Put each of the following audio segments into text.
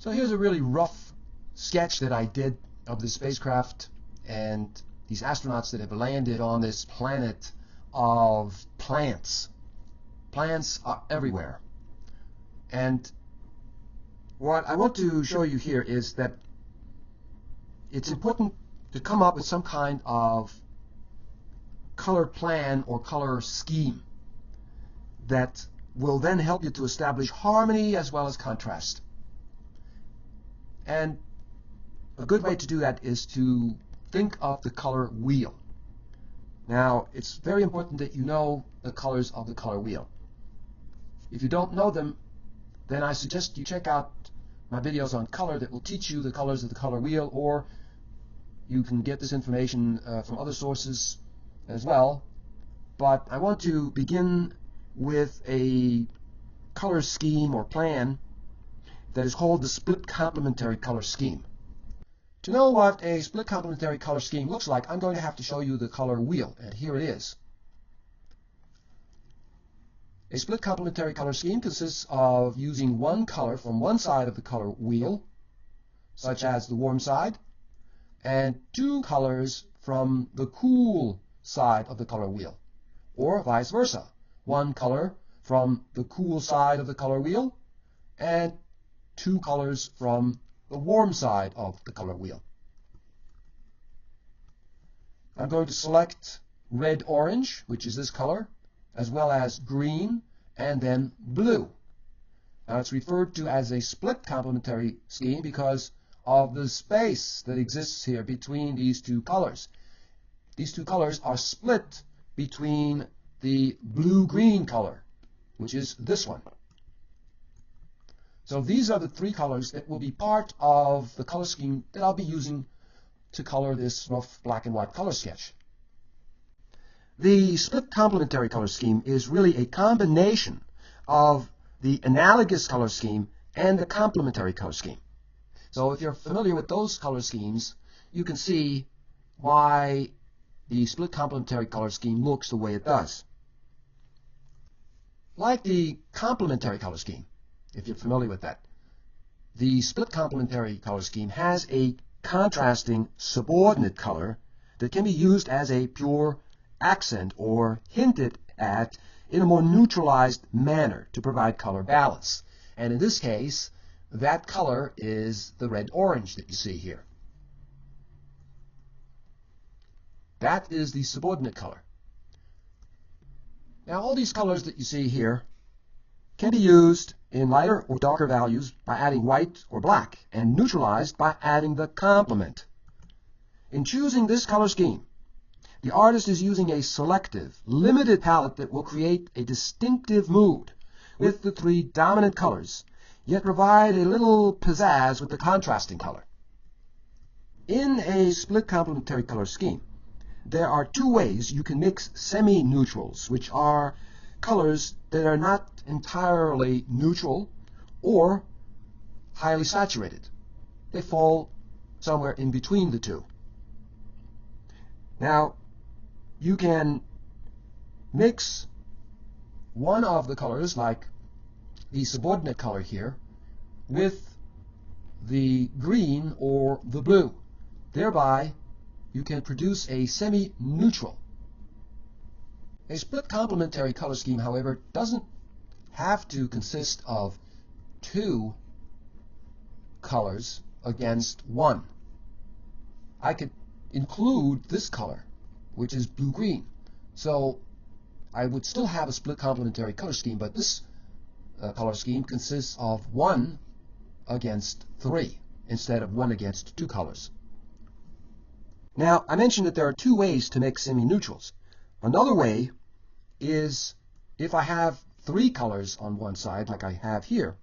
So here's a really rough sketch that I did of the spacecraft and these astronauts that have landed on this planet of plants. Plants are everywhere. And what I want to show you here is that it's important to come up with some kind of color plan or color scheme that will then help you to establish harmony as well as contrast. And a good way to do that is to think of the color wheel. Now, it's very important that you know the colors of the color wheel. If you don't know them, then I suggest you check out my videos on color that will teach you the colors of the color wheel, or you can get this information from other sources as well. But I want to begin with a color scheme or plan that is called the split complementary color scheme. To know what a split complementary color scheme looks like, I'm going to have to show you the color wheel, and here it is. A split complementary color scheme consists of using one color from one side of the color wheel, such as the warm side, and two colors from the cool side of the color wheel, or vice versa. One color from the cool side of the color wheel, and two colors from the warm side of the color wheel. I'm going to select red-orange, which is this color, as well as green, and then blue. Now it's referred to as a split complementary scheme because of the space that exists here between these two colors. These two colors are split between the blue-green color, which is this one. So these are the three colors that will be part of the color scheme that I'll be using to color this rough black and white color sketch. The split complementary color scheme is really a combination of the analogous color scheme and the complementary color scheme. So if you're familiar with those color schemes, you can see why the split complementary color scheme looks the way it does. Like the complementary color scheme, if you're familiar with that, the split complementary color scheme has a contrasting subordinate color that can be used as a pure accent or hinted at in a more neutralized manner to provide color balance. And in this case, that color is the red-orange that you see here. That is the subordinate color. Now, all these colors that you see here can be used in lighter or darker values by adding white or black, and neutralized by adding the complement. In choosing this color scheme, the artist is using a selective, limited palette that will create a distinctive mood with the three dominant colors, yet provide a little pizzazz with the contrasting color. In a split complementary color scheme, there are two ways you can mix semi-neutrals, which are colors that are not entirely neutral or highly saturated. They fall somewhere in between the two. Now, you can mix one of the colors, like the subordinate color here, with the green or the blue. Thereby, you can produce a semi-neutral. A split complementary color scheme, however, doesn't have to consist of two colors against one. I could include this color, which is blue-green. So I would still have a split complementary color scheme, but this color scheme consists of 1 against 3 instead of 1 against 2 colors. Now, I mentioned that there are two ways to mix semi-neutrals. Another way is if I have 3 colors on one side, like I have here,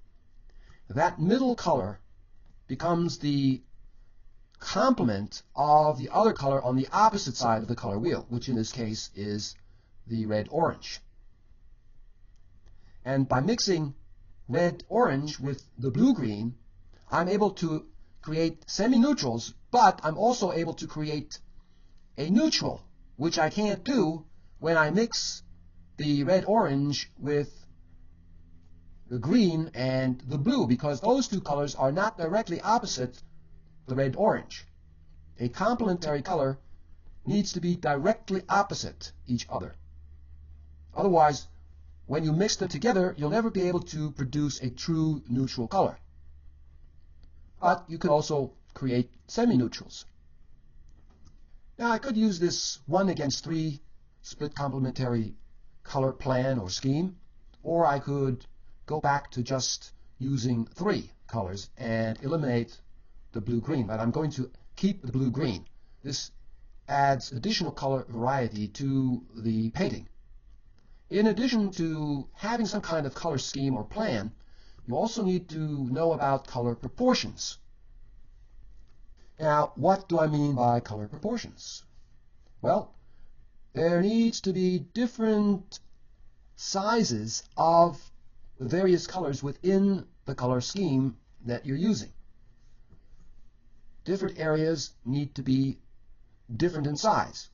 that middle color becomes the complement of the other color on the opposite side of the color wheel, which in this case is the red-orange. And by mixing red-orange with the blue-green, I'm able to create semi-neutrals, but I'm also able to create a neutral, which I can't do when I mix the red-orange with the green and the blue, because those two colors are not directly opposite the red-orange. A complementary color needs to be directly opposite each other. Otherwise, when you mix them together, you'll never be able to produce a true neutral color. But you could also create semi-neutrals. Now, I could use this 1:3 split complementary color plan or scheme, or I could go back to just using 3 colors and eliminate the blue-green, but I'm going to keep the blue-green. This adds additional color variety to the painting. In addition to having some kind of color scheme or plan, you also need to know about color proportions. Now, what do I mean by color proportions? Well, there needs to be different sizes of the various colors within the color scheme that you're using. Different areas need to be different in size.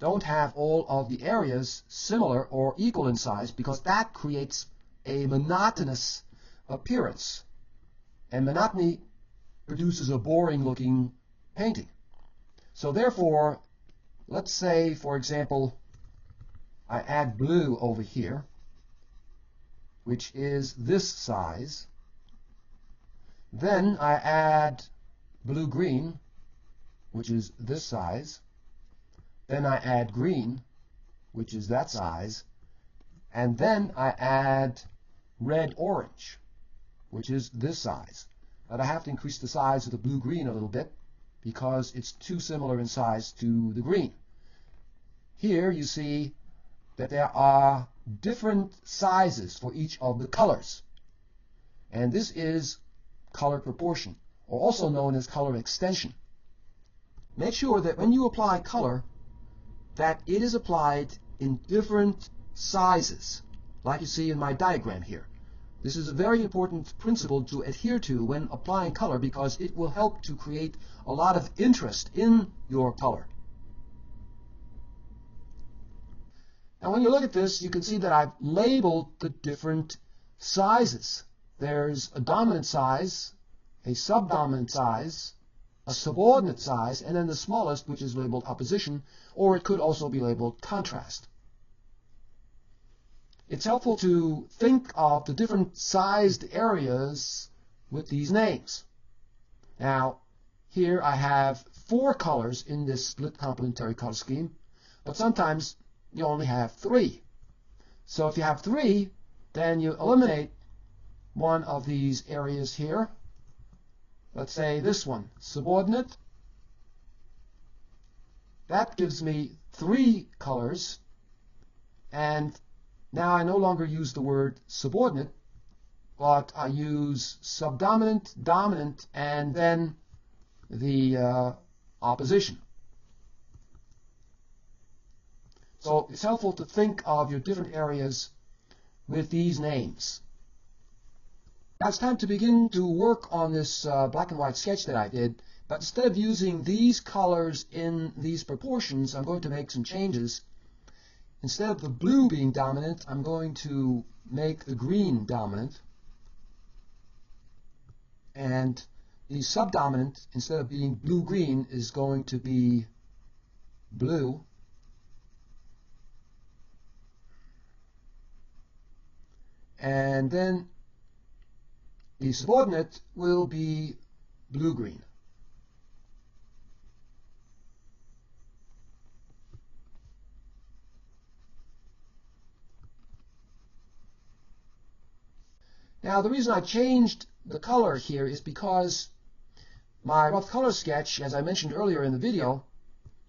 Don't have all of the areas similar or equal in size, because that creates a monotonous appearance. And monotony produces a boring looking painting. So therefore, let's say, for example, I add blue over here, which is this size. Then I add blue-green, which is this size. Then I add green, which is that size. And then I add red-orange, which is this size. But I have to increase the size of the blue-green a little bit because it's too similar in size to the green. Here you see that there are different sizes for each of the colors. And this is color proportion, or also known as color extension. Make sure that when you apply color, that it is applied in different sizes, like you see in my diagram here. This is a very important principle to adhere to when applying color, because it will help to create a lot of interest in your color. Now, when you look at this, you can see that I've labeled the different sizes. There's a dominant size, a subdominant size, a subordinate size, and then the smallest, which is labeled opposition, or it could also be labeled contrast. It's helpful to think of the different sized areas with these names. Now, here I have 4 colors in this split complementary color scheme, but sometimes you only have 3. So if you have 3, then you eliminate one of these areas here. Let's say this one, subordinate. That gives me 3 colors, and now I no longer use the word subordinate, but I use subdominant, dominant, and then the opposition. So it's helpful to think of your different areas with these names. Now it's time to begin to work on this black and white sketch that I did, but instead of using these colors in these proportions, I'm going to make some changes. Instead of the blue being dominant, I'm going to make the green dominant. And the subdominant, instead of being blue-green, is going to be blue. And then the subordinate will be blue-green. Now, the reason I changed the color here is because my rough color sketch, as I mentioned earlier in the video,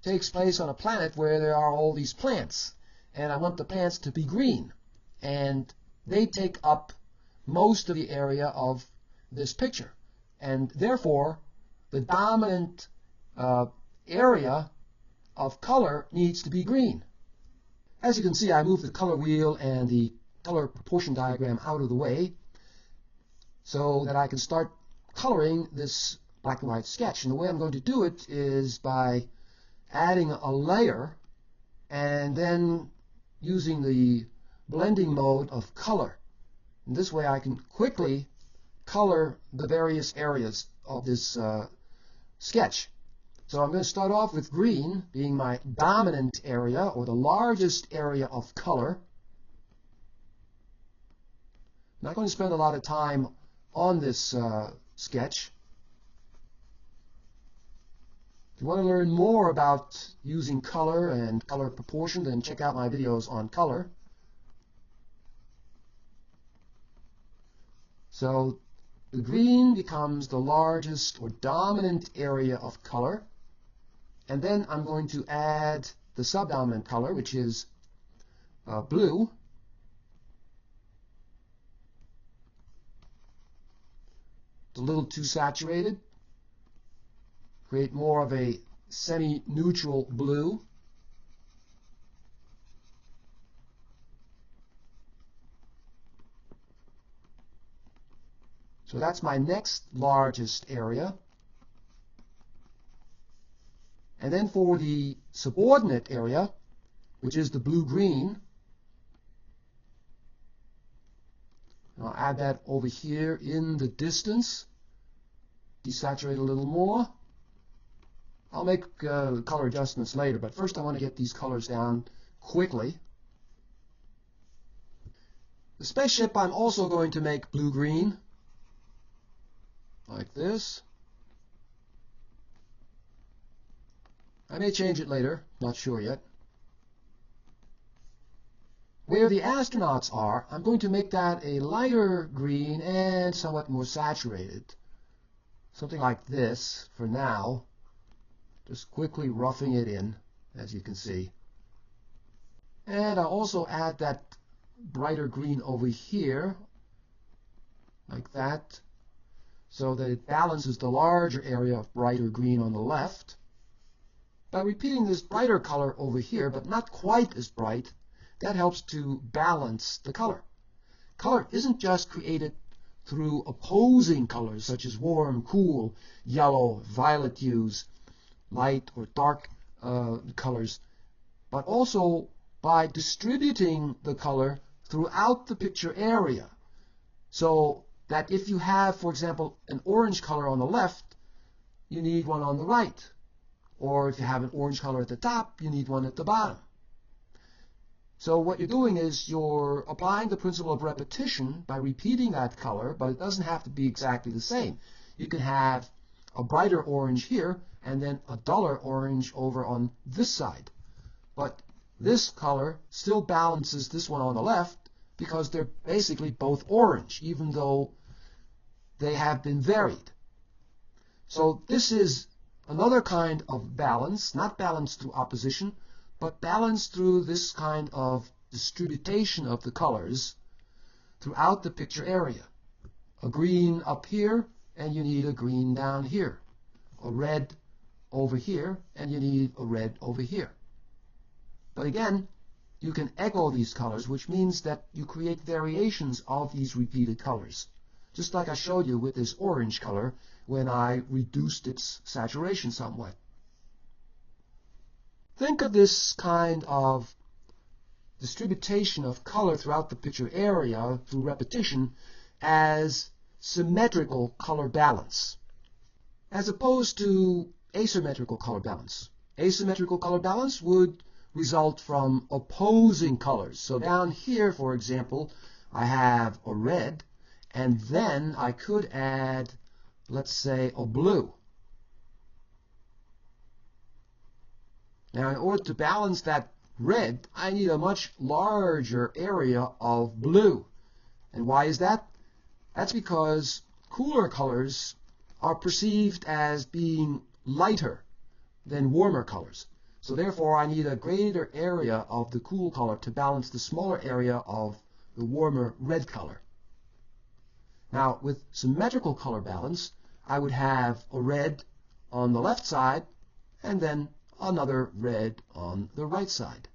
takes place on a planet where there are all these plants. And I want the plants to be green. And they take up most of the area of this picture. And therefore, the dominant area of color needs to be green. As you can see, I moved the color wheel and the color proportion diagram out of the way so that I can start coloring this black and white sketch. And the way I'm going to do it is by adding a layer and then using the blending mode of color. And this way I can quickly color the various areas of this sketch. So I'm going to start off with green being my dominant area, or the largest area of color. I'm not going to spend a lot of time on this sketch. If you want to learn more about using color and color proportion, then check out my videos on color. So the green becomes the largest or dominant area of color. And then I'm going to add the subdominant color, which is blue. It's a little too saturated. Create more of a semi-neutral blue. So that's my next largest area. And then for the subordinate area, which is the blue-green, I'll add that over here in the distance. Desaturate a little more. I'll make color adjustments later, but first I want to get these colors down quickly. The spaceship I'm also going to make blue-green, like this. I may change it later, not sure yet. Where the astronauts are, I'm going to make that a lighter green and somewhat more saturated. Something like this for now. Just quickly roughing it in, as you can see. And I'll also add that brighter green over here, like that, so that it balances the larger area of brighter green on the left. By repeating this brighter color over here, but not quite as bright, that helps to balance the color. Color isn't just created through opposing colors, such as warm, cool, yellow, violet hues, light or dark colors, but also by distributing the color throughout the picture area. So that if you have, for example, an orange color on the left, you need one on the right. Or if you have an orange color at the top, you need one at the bottom. So what you're doing is you're applying the principle of repetition by repeating that color, but it doesn't have to be exactly the same. You can have a brighter orange here and then a duller orange over on this side. But this color still balances this one on the left because they're basically both orange, even though they have been varied. So this is another kind of balance, not balance through opposition, but balance through this kind of distribution of the colors throughout the picture area. A green up here, and you need a green down here. A red over here, and you need a red over here. But again, you can echo these colors, which means that you create variations of these repeated colors. Just like I showed you with this orange color when I reduced its saturation somewhat. Think of this kind of distribution of color throughout the picture area through repetition as symmetrical color balance, as opposed to asymmetrical color balance. Asymmetrical color balance would result from opposing colors. So down here, for example, I have a red, and then I could add, let's say, a blue. Now, in order to balance that red, I need a much larger area of blue. And why is that? That's because cooler colors are perceived as being lighter than warmer colors. So therefore, I need a greater area of the cool color to balance the smaller area of the warmer red color. Now, with symmetrical color balance, I would have a red on the left side and then another red on the right side.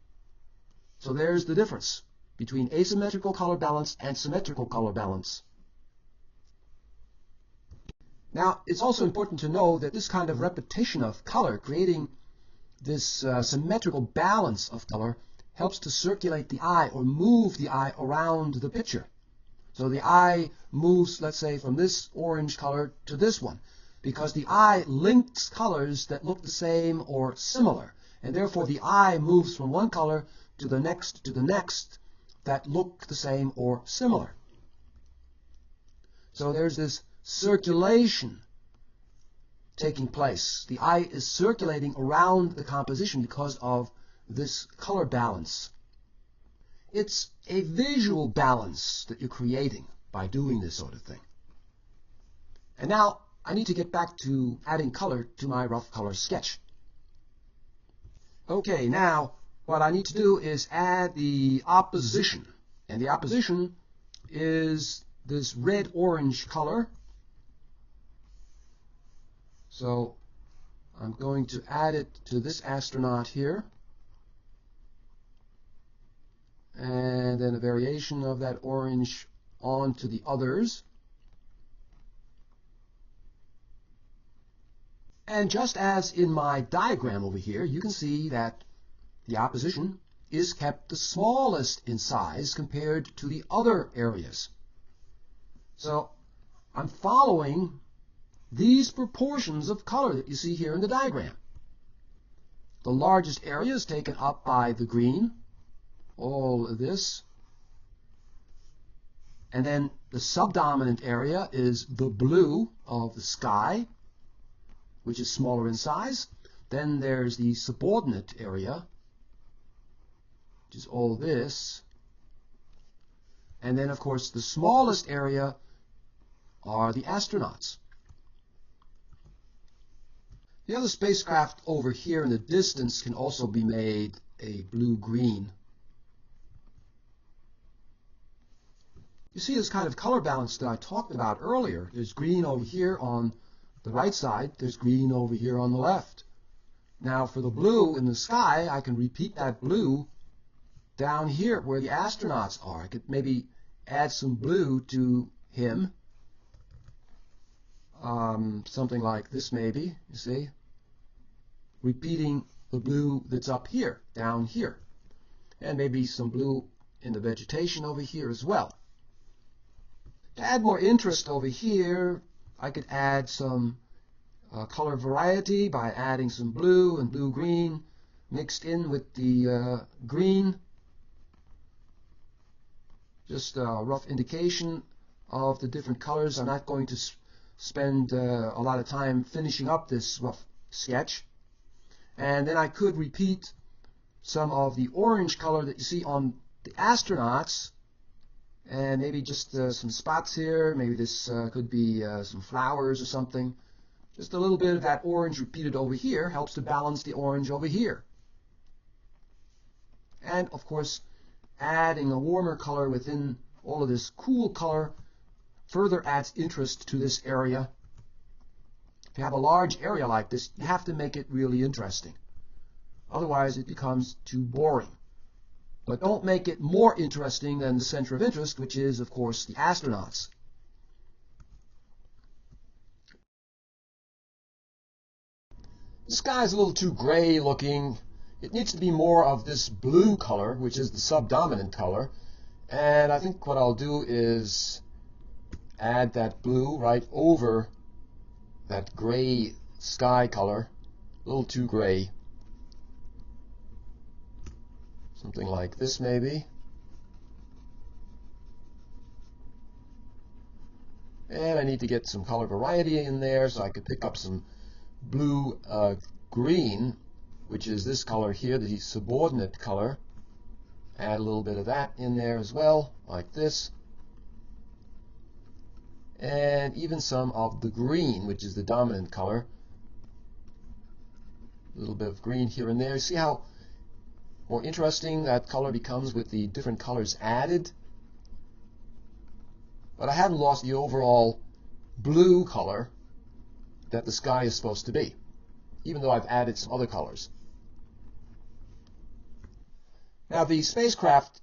So there's the difference between asymmetrical color balance and symmetrical color balance. Now, it's also important to know that this kind of repetition of color, creating this symmetrical balance of color, helps to circulate the eye or move the eye around the picture. So the eye moves, let's say, from this orange color to this one, because the eye links colors that look the same or similar, and therefore the eye moves from one color to the next that look the same or similar. So there's this circulation taking place. The eye is circulating around the composition because of this color balance. It's a visual balance that you're creating by doing this sort of thing. And now I need to get back to adding color to my rough color sketch. Okay, now what I need to do is add the opposition. And the opposition is this red-orange color. So I'm going to add it to this astronaut here. And then a variation of that orange onto the others. And just as in my diagram over here, you can see that the opposition is kept the smallest in size compared to the other areas. So I'm following these proportions of color that you see here in the diagram. The largest area is taken up by the green, all of this. And then the subdominant area is the blue of the sky, which is smaller in size. Then there's the subordinate area, which is all this. And then, of course, the smallest area are the astronauts. The other spacecraft over here in the distance can also be made a blue-green. You see this kind of color balance that I talked about earlier. There's green over here on the right side. There's green over here on the left. Now for the blue in the sky, I can repeat that blue down here where the astronauts are. I could maybe add some blue to him. Something like this maybe, you see. Repeating the blue that's up here, down here. And maybe some blue in the vegetation over here as well. To add more interest over here, I could add some color variety by adding some blue and blue-green mixed in with the green. Just a rough indication of the different colors. I'm not going to spend a lot of time finishing up this rough sketch. And then I could repeat some of the orange color that you see on the astronauts, and maybe just some spots here. Maybe this could be some flowers or something. Just a little bit of that orange repeated over here helps to balance the orange over here. And of course, adding a warmer color within all of this cool color further adds interest to this area. If you have a large area like this, you have to make it really interesting. Otherwise, it becomes too boring. But don't make it more interesting than the center of interest, which is, of course, the astronauts. The sky is a little too gray looking. It needs to be more of this blue color, which is the subdominant color. And I think what I'll do is add that blue right over that gray sky color. A little too gray. Something like this maybe. And I need to get some color variety in there, so I could pick up some blue green, which is this color here, the subordinate color. Add a little bit of that in there as well, like this. And even some of the green, which is the dominant color. A little bit of green here and there. See how more interesting that color becomes with the different colors added? But I haven't lost the overall blue color that the sky is supposed to be, even though I've added some other colors. Now the spacecraft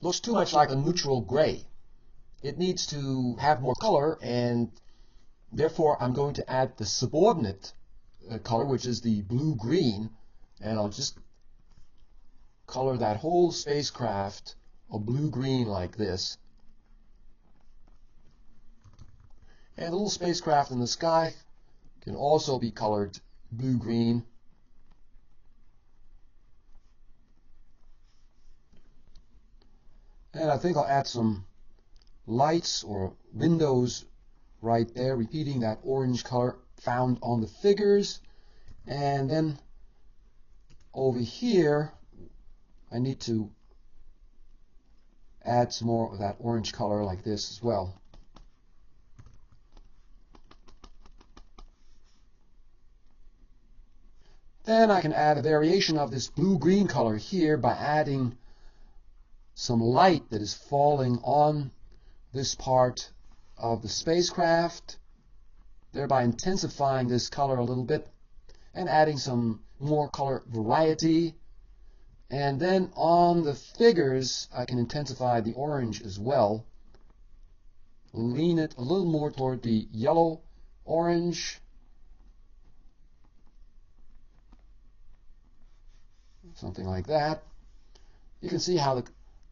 looks too much like a neutral gray. It needs to have more color, and therefore I'm going to add the subordinate color, which is the blue-green, and I'll just color that whole spacecraft a blue-green like this. And the little spacecraft in the sky can also be colored blue-green. And I think I'll add some lights or windows right there, repeating that orange color found on the figures. And then over here, I need to add some more of that orange color like this as well. Then I can add a variation of this blue-green color here by adding some light that is falling on this part of the spacecraft, thereby intensifying this color a little bit and adding some more color variety. And then on the figures, I can intensify the orange as well. Lean it a little more toward the yellow orange. Something like that. You can see how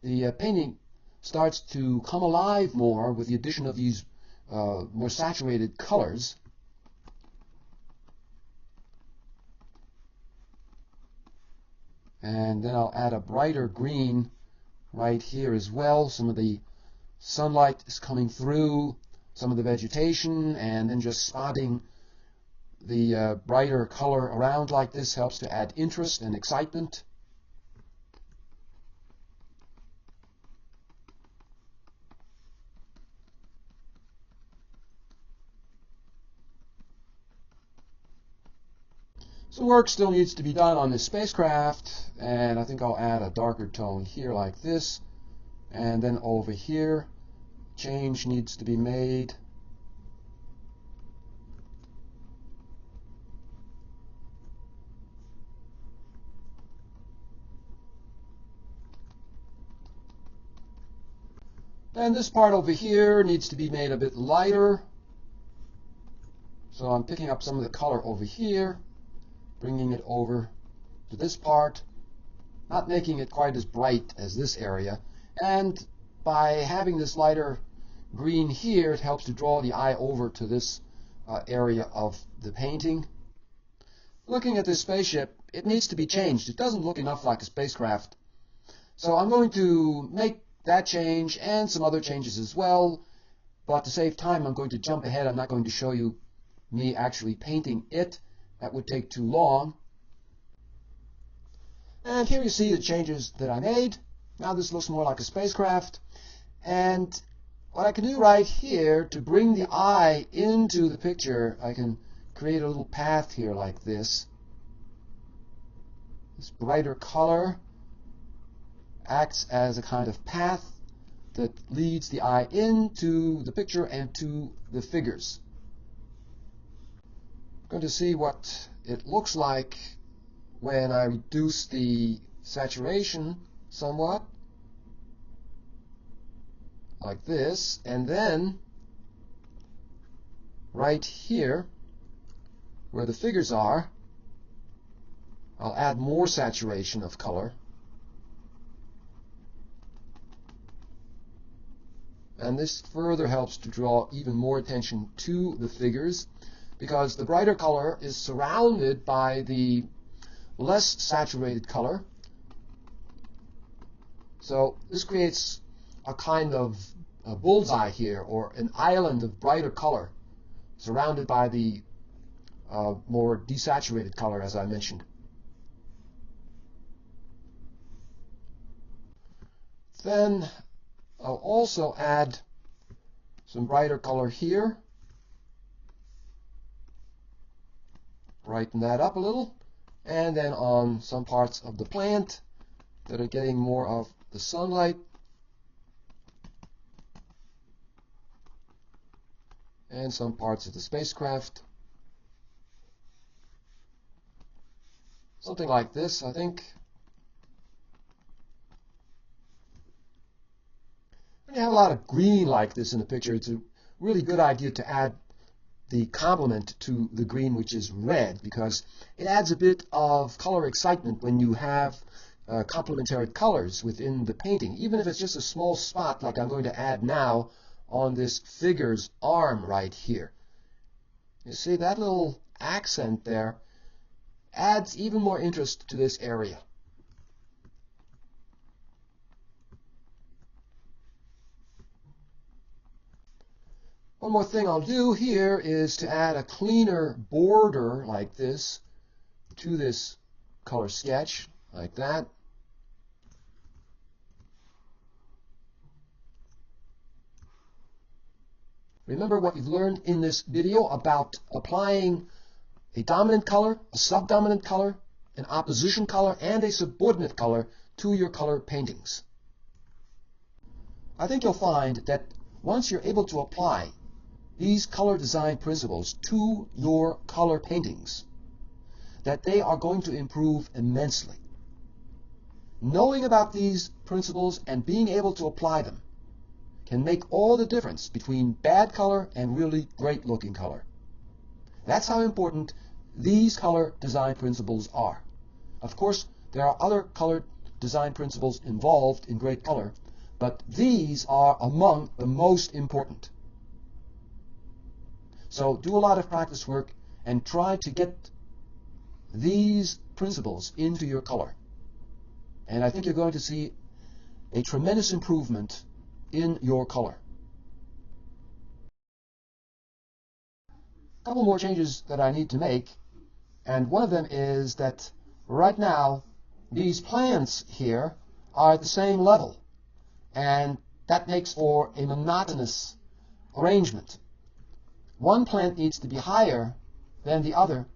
the painting starts to come alive more with the addition of these more saturated colors. And then I'll add a brighter green right here as well. Some of the sunlight is coming through some of the vegetation, and then just spotting the brighter color around like this helps to add interest and excitement. So work still needs to be done on this spacecraft, and I think I'll add a darker tone here like this, and then over here change needs to be made. And this part over here needs to be made a bit lighter. So I'm picking up some of the color over here, bringing it over to this part, not making it quite as bright as this area. And by having this lighter green here, it helps to draw the eye over to this area of the painting. Looking at this spaceship, it needs to be changed. It doesn't look enough like a spacecraft. So I'm going to make that change and some other changes as well. But to save time, I'm going to jump ahead. I'm not going to show you me actually painting it. That would take too long. And here you see the changes that I made. Now this looks more like a spacecraft. And what I can do right here to bring the eye into the picture, I can create a little path here like this. This brighter color acts as a kind of path that leads the eye into the picture and to the figures. I'm going to see what it looks like when I reduce the saturation somewhat, like this, and then right here where the figures are, I'll add more saturation of color. And this further helps to draw even more attention to the figures, because the brighter color is surrounded by the less saturated color. So this creates a kind of a bullseye here, or an island of brighter color surrounded by the more desaturated color, as I mentioned. Then I'll also add some brighter color here. Brighten that up a little. And then on some parts of the plant that are getting more of the sunlight, and some parts of the spacecraft. Something like this, I think. When you have a lot of green like this in the picture, it's a really good idea to add the complement to the green, which is red, because it adds a bit of color excitement when you have complementary colors within the painting. Even if it's just a small spot like I'm going to add now on this figure's arm right here. You see that little accent there adds even more interest to this area. One more thing I'll do here is to add a cleaner border like this to this color sketch, like that. Remember what you've learned in this video about applying a dominant color, a subdominant color, an opposition color, and a subordinate color to your color paintings. I think you'll find that once you're able to apply these color design principles to your color paintings, that they are going to improve immensely. Knowing about these principles and being able to apply them can make all the difference between bad color and really great looking color. That's how important these color design principles are. Of course, there are other color design principles involved in great color, but these are among the most important. So do a lot of practice work and try to get these principles into your color. And I think you're going to see a tremendous improvement in your color. A couple more changes that I need to make, and one of them is that right now these plants here are at the same level, and that makes for a monotonous arrangement. One plant needs to be higher than the other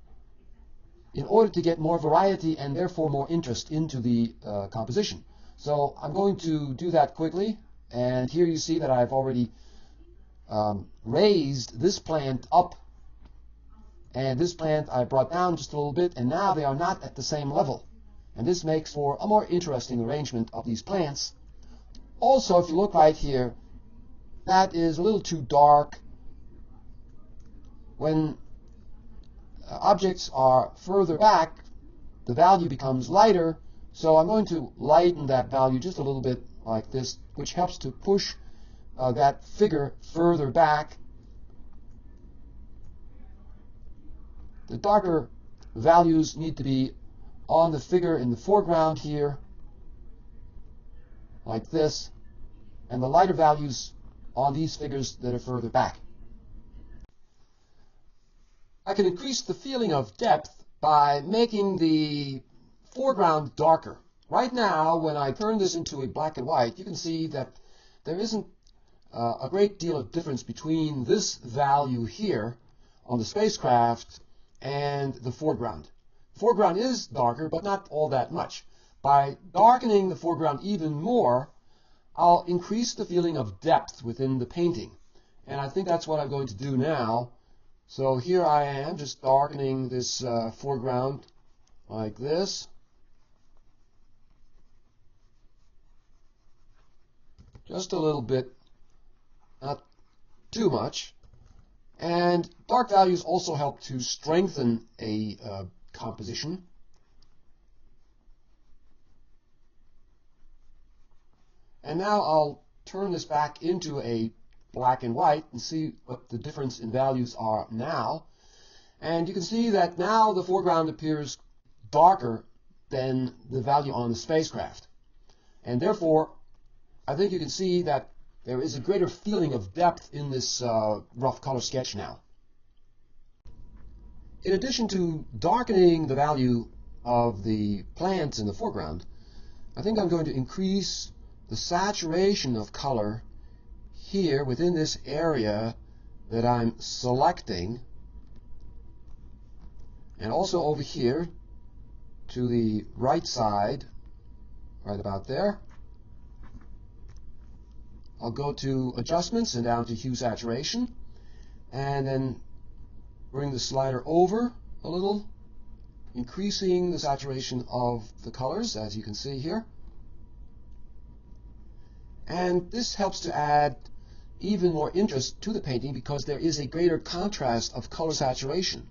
in order to get more variety and therefore more interest into the composition. So I'm going to do that quickly. And here you see that I've already raised this plant up, and this plant I brought down just a little bit, and now they are not at the same level. And this makes for a more interesting arrangement of these plants. Also, if you look right here, that is a little too dark. When objects are further back, the value becomes lighter, so I'm going to lighten that value just a little bit like this, which helps to push that figure further back. The darker values need to be on the figure in the foreground here, like this, and the lighter values on these figures that are further back. I can increase the feeling of depth by making the foreground darker. Right now, when I turn this into a black and white, you can see that there isn't a great deal of difference between this value here on the spacecraft and the foreground. The foreground is darker, but not all that much. By darkening the foreground even more, I'll increase the feeling of depth within the painting. And I think that's what I'm going to do now. So here I am, just darkening this foreground like this. Just a little bit, not too much. And dark values also help to strengthen a composition. And now I'll turn this back into a black and white and see what the difference in values are now. And you can see that now the foreground appears darker than the value on the spacecraft. And therefore, I think you can see that there is a greater feeling of depth in this rough color sketch now. In addition to darkening the value of the plants in the foreground, I think I'm going to increase the saturation of color here within this area that I'm selecting, and also over here to the right side, right about there. I'll go to Adjustments and down to Hue Saturation, and then bring the slider over a little, increasing the saturation of the colors, as you can see here. And this helps to add even more interest to the painting because there is a greater contrast of color saturation.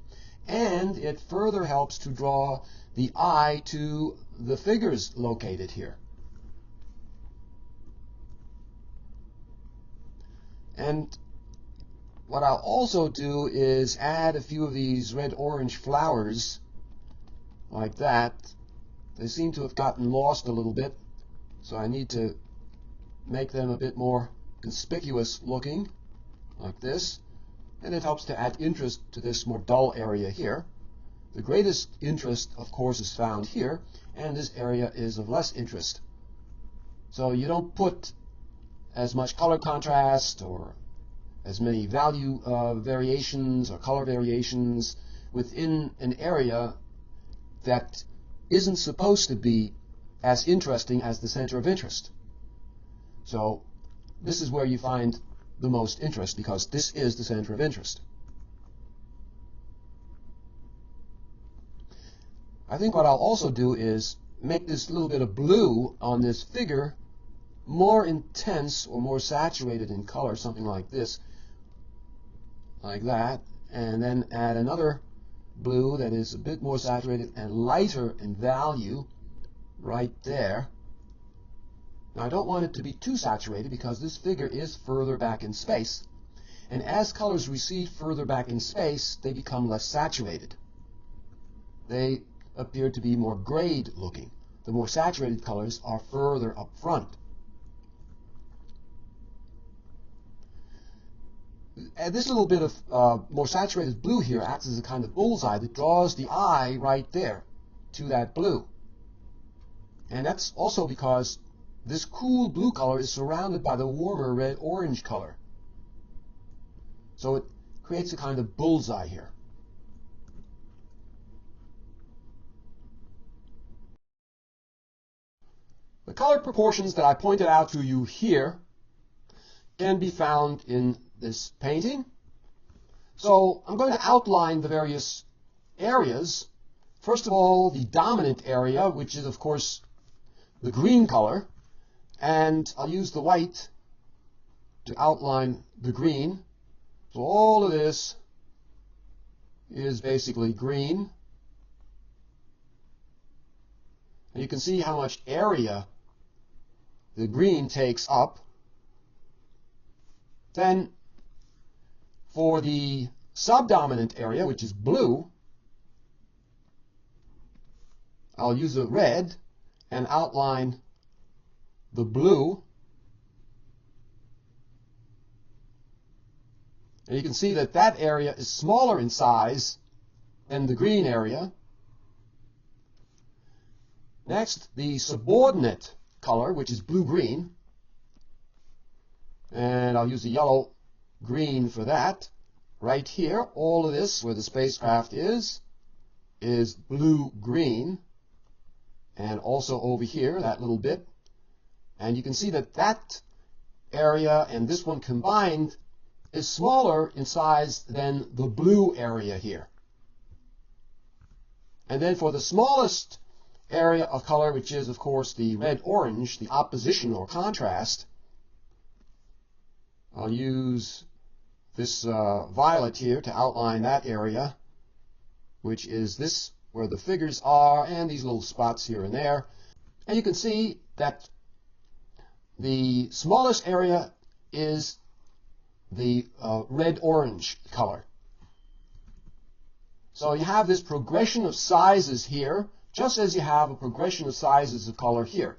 And it further helps to draw the eye to the figures located here. And what I'll also do is add a few of these red-orange flowers like that. They seem to have gotten lost a little bit, so I need to make them a bit more conspicuous looking, like this. And it helps to add interest to this more dull area here. The greatest interest, of course, is found here, and this area is of less interest. So you don't put as much color contrast or as many value variations or color variations within an area that isn't supposed to be as interesting as the center of interest. So this is where you find the most interest, because this is the center of interest. I think what I'll also do is make this little bit of blue on this figure more intense or more saturated in color, something like this, like that, and then add another blue that is a bit more saturated and lighter in value right there. Now I don't want it to be too saturated because this figure is further back in space, and as colors recede further back in space, they become less saturated. They appear to be more grayed looking. The more saturated colors are further up front. And this little bit of more saturated blue here acts as a kind of bullseye that draws the eye right there to that blue. And that's also because this cool blue color is surrounded by the warmer red-orange color. So it creates a kind of bullseye here. The color proportions that I pointed out to you here can be found in this painting. So I'm going to outline the various areas. First of all, the dominant area, which is of course the green color, and I'll use the white to outline the green. So all of this is basically green. And you can see how much area the green takes up. Then for the subdominant area, which is blue, I'll use a red and outline the blue. And you can see that that area is smaller in size than the green area. Next, the subordinate color, which is blue-green. And I'll use the yellow-green for that. Right here, all of this, where the spacecraft is blue-green. And also over here, that little bit. And you can see that that area and this one combined is smaller in size than the blue area here. And then for the smallest area of color, which is of course the red-orange, the opposition or contrast, I'll use this violet here to outline that area, which is this where the figures are, and these little spots here and there. And you can see that the smallest area is the red-orange color. So you have this progression of sizes here, just as you have a progression of sizes of color here.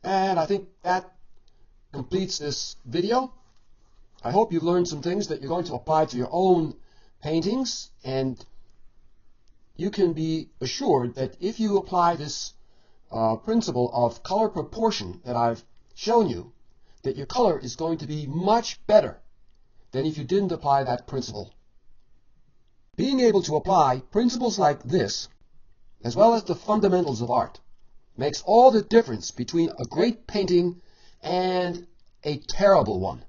And I think that completes this video. I hope you've learned some things that you're going to apply to your own paintings, and you can be assured that if you apply this principle of color proportion that I've shown you, that your color is going to be much better than if you didn't apply that principle. Being able to apply principles like this, as well as the fundamentals of art, makes all the difference between a great painting and a terrible one.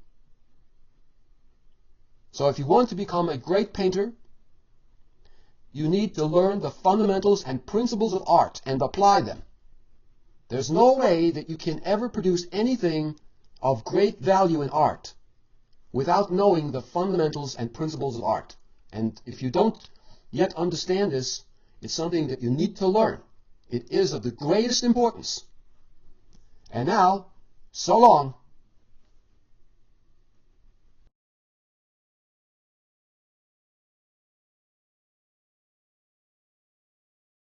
So if you want to become a great painter, you need to learn the fundamentals and principles of art and apply them. There's no way that you can ever produce anything of great value in art without knowing the fundamentals and principles of art. And if you don't yet understand this, it's something that you need to learn. It is of the greatest importance And now, so long.